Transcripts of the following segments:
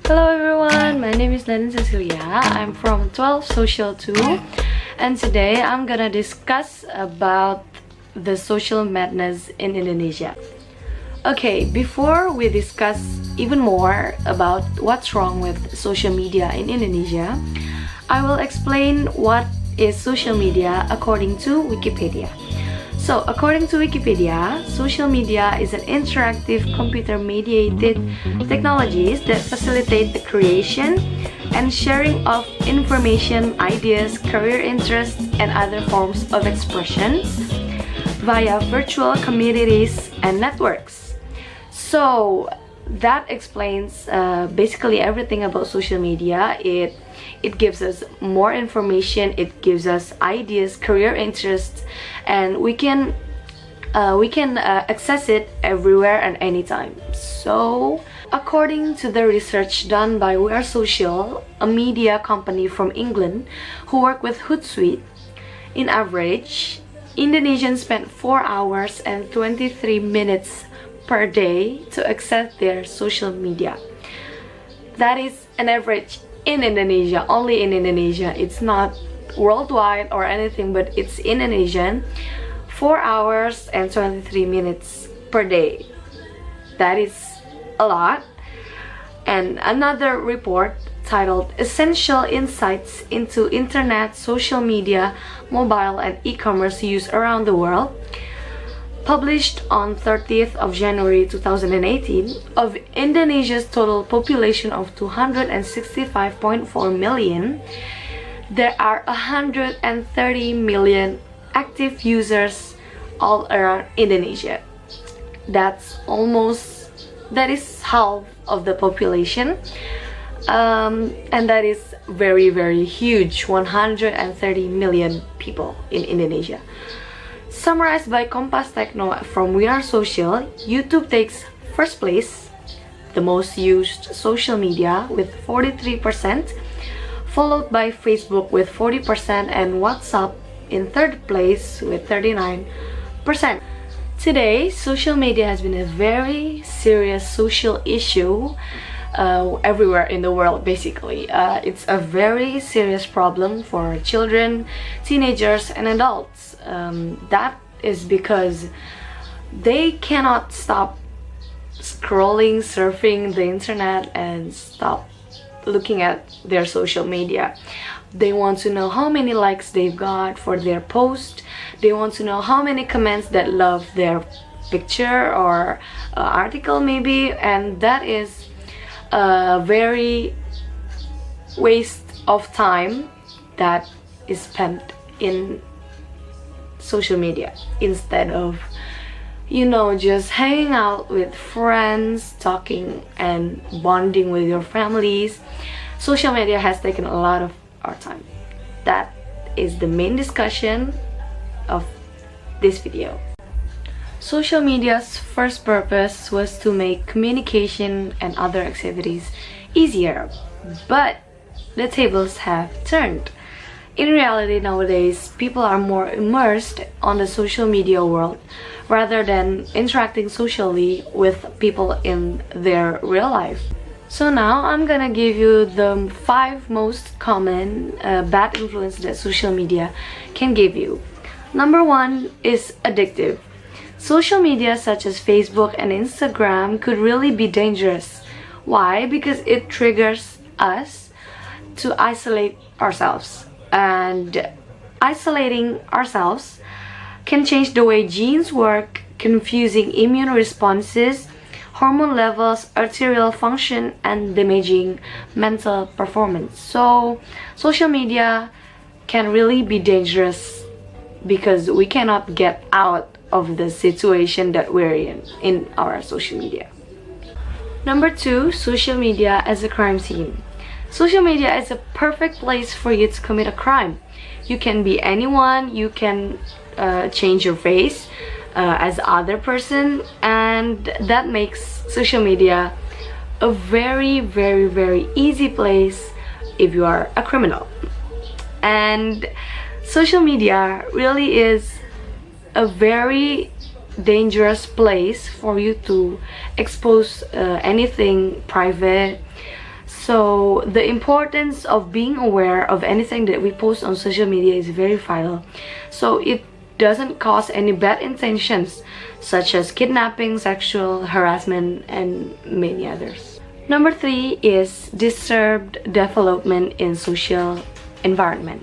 Hello everyone, my name is Nadine Cecilia. I'm from 12 Social 2 and today I'm gonna discuss about the social madness in Indonesia. Okay, before we discuss even more about what's wrong with social media in Indonesia, I will explain what is social media according to Wikipedia. So, according to Wikipedia, social media is an interactive computer-mediated technologies that facilitate the creation and sharing of information, ideas, career interests, and other forms of expression via virtual communities and networks. So, that explains basically everything about social media. It gives us more information, it gives us ideas, career interests, and we can access it everywhere and anytime. So according to the research done by We Are Social, a media company from England who work with Hootsuite, in average Indonesians spend 4 hours and 23 minutes per day to access their social media. That is an average in Indonesia, only in Indonesia. It's not worldwide or anything, but it's in Indonesian. 4 hours and 23 minutes per day. That is a lot. And another report titled Essential Insights into Internet, Social Media, Mobile and E-commerce Use Around the World, published on 30th of January 2018, of Indonesia's total population of 265.4 million, there are 130 million active users all around Indonesia. That is half of the population, and that is very, very huge, 130 million people in Indonesia. Summarized by Kompas Techno from We Are Social, YouTube takes first place, the most used social media with 43%, followed by Facebook with 40% and WhatsApp in third place with 39%. Today, social media has been a very serious social issue everywhere in the world, basically. It's a very serious problem for children, teenagers, and adults. That is because they cannot stop scrolling, surfing the internet, and stop looking at their social media. They want to know how many likes they've got for their post. They want to know how many comments that love their picture or article maybe, and that is a very waste of time that is spent in social media instead of just hanging out with friends, talking and bonding with your families. Social media has taken a lot of our time. That is the main discussion of this video. Social media's first purpose was to make communication and other activities easier, but the tables have turned. In reality, nowadays, people are more immersed on the social media world rather than interacting socially with people in their real life. So now I'm gonna give you the 5 most common bad influence that social media can give you. Number 1 is addictive. Social media such as Facebook and Instagram could really be dangerous. Why? Because it triggers us to isolate ourselves. And isolating ourselves can change the way genes work, confusing immune responses, hormone levels, arterial function, and damaging mental performance. So social media can really be dangerous because we cannot get out of the situation that we're in our social media. Number 2, social media as a crime scene. Social media is a perfect place for you to commit a crime. You can be anyone, you can change your face as other person, and that makes social media a very, very, very easy place if you are a criminal. And social media really is a very dangerous place for you to expose anything private, So the importance of being aware of anything that we post on social media is very vital. So it doesn't cause any bad intentions such as kidnapping, sexual harassment, and many others. Number 3 is disturbed development in social environment.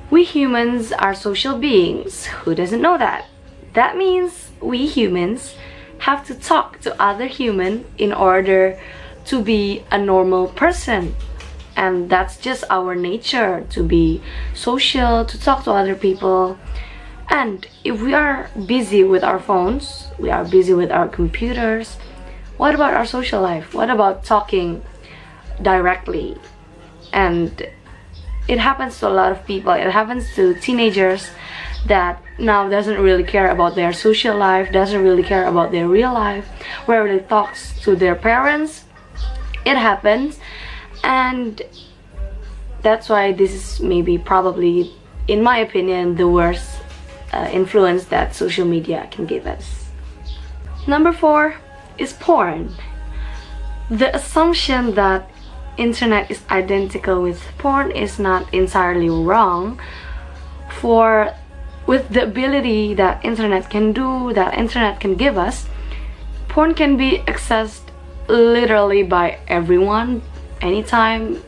We humans are social beings. Who doesn't know that? That means we humans have to talk to other humans in order to be a normal person. And that's just our nature, to be social, to talk to other people. And if we are busy with our phones, we are busy with our computers, what about our social life? What about talking directly? And it happens to a lot of people. It happens to teenagers that now doesn't really care about their social life, doesn't really care about their real life, where they talk to their parents. It happens, and that's why this is maybe probably, in my opinion, the worst influence that social media can give us. Number 4 is porn. The assumption that internet is identical with porn is not entirely wrong. For with the ability that internet can do, that internet can give us, porn can be accessed literally by everyone, anytime,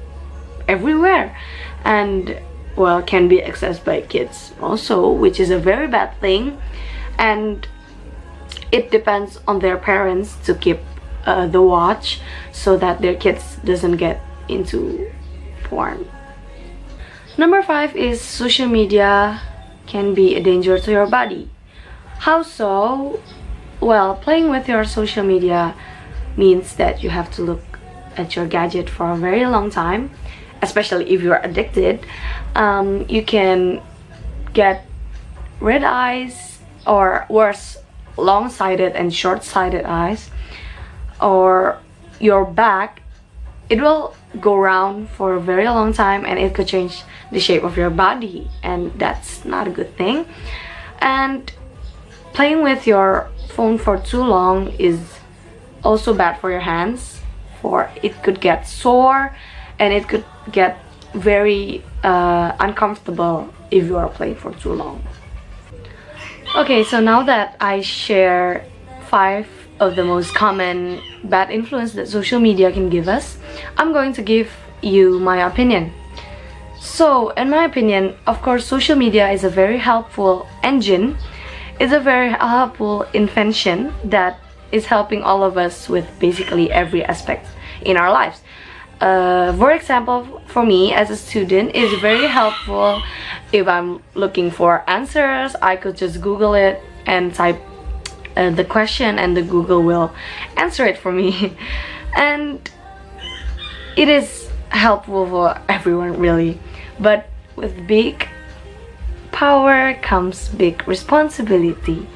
everywhere, and well, can be accessed by kids also, which is a very bad thing. And it depends on their parents to keep the watch so that their kids doesn't get into porn. Number 5 is social media can be a danger to your body. How so? Well, playing with your social media means that you have to look at your gadget for a very long time, especially if you're addicted. You can get red eyes, or worse, long-sighted and short-sighted eyes, or your back. It will go round for a very long time, and it could change the shape of your body, and that's not a good thing. And playing with your phone for too long is also bad for your hands, for it could get sore and it could get very uncomfortable if you are playing for too long. Okay, so now that I share 5 of the most common bad influence that social media can give us, I'm going to give you my opinion. So, in my opinion, of course, social media is a very helpful engine. It's a very helpful invention that is helping all of us with basically every aspect in our lives. For example, for me as a student, it's very helpful if I'm looking for answers. I could just Google it and type the question, and the Google will answer it for me. And it is helpful for everyone, really. But with big power comes big responsibility.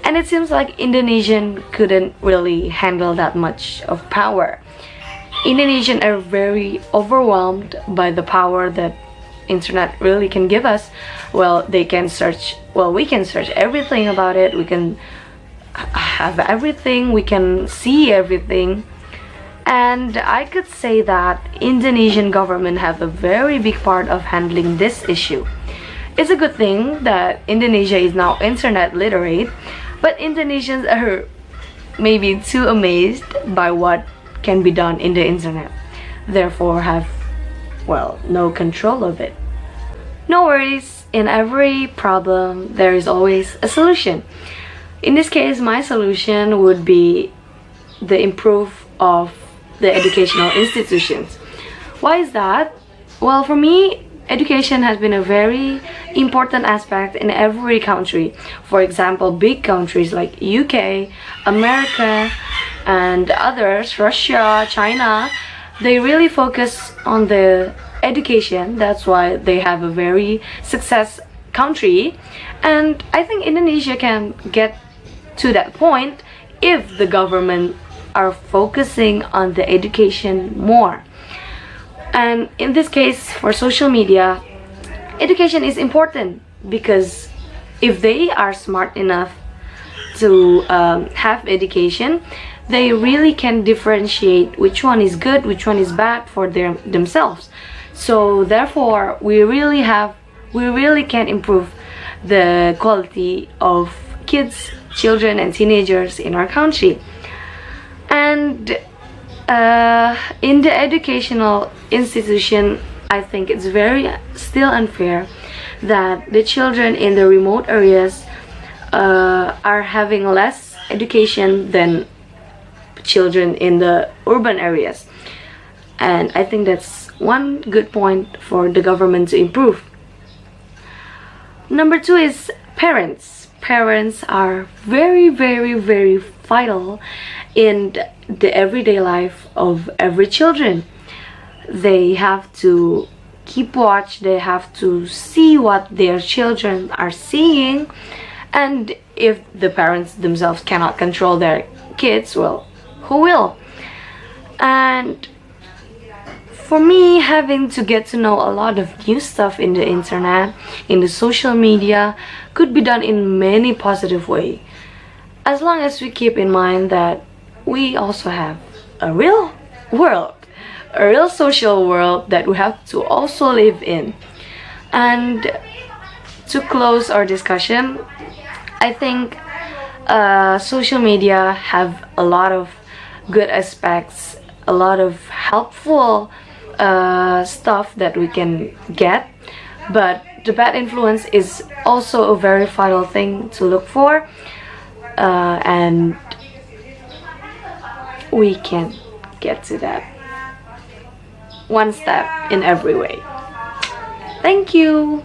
And it seems like Indonesian couldn't really handle that much of power. Indonesians are very overwhelmed by the power that internet really can give us. Well, they can search, well, we can search everything about it. We can have everything, we can see everything. And I could say that Indonesian government have a very big part of handling this issue. It's a good thing that Indonesia is now internet literate, but Indonesians are maybe too amazed by what can be done in the internet, therefore have, well, no control of it. No worries, in every problem there is always a solution. In this case, my solution would be the improve of the educational institutions. Why is that? Well, for me, education has been a very important aspect in every country. For example, big countries like UK, America, and others, Russia, China, they really focus on the education. That's why they have a very success country. And I think Indonesia can get to that point if the government are focusing on the education more. And in this case, for social media, education is important, because if they are smart enough to have education, they really can differentiate which one is good, which one is bad for themselves. So therefore, we really can improve the quality of kids, children, and teenagers in our country. And in the educational institution, I think it's very still unfair that the children in the remote areas are having less education than children in the urban areas. And I think that's one good point for the government to improve. Number two is parents. Parents are very, very, very vital in the everyday life of every children. They have to keep watch, they have to see what their children are seeing, and if the parents themselves cannot control their kids, well, who will? And for me, having to get to know a lot of new stuff in the internet, in the social media, could be done in many positive ways, as long as we keep in mind that we also have a real world, a real social world that we have to also live in. And to close our discussion, I think social media have a lot of good aspects, a lot of helpful stuff that we can get, but the bad influence is also a very vital thing to look for, and we can get to that one step in every way. Thank you.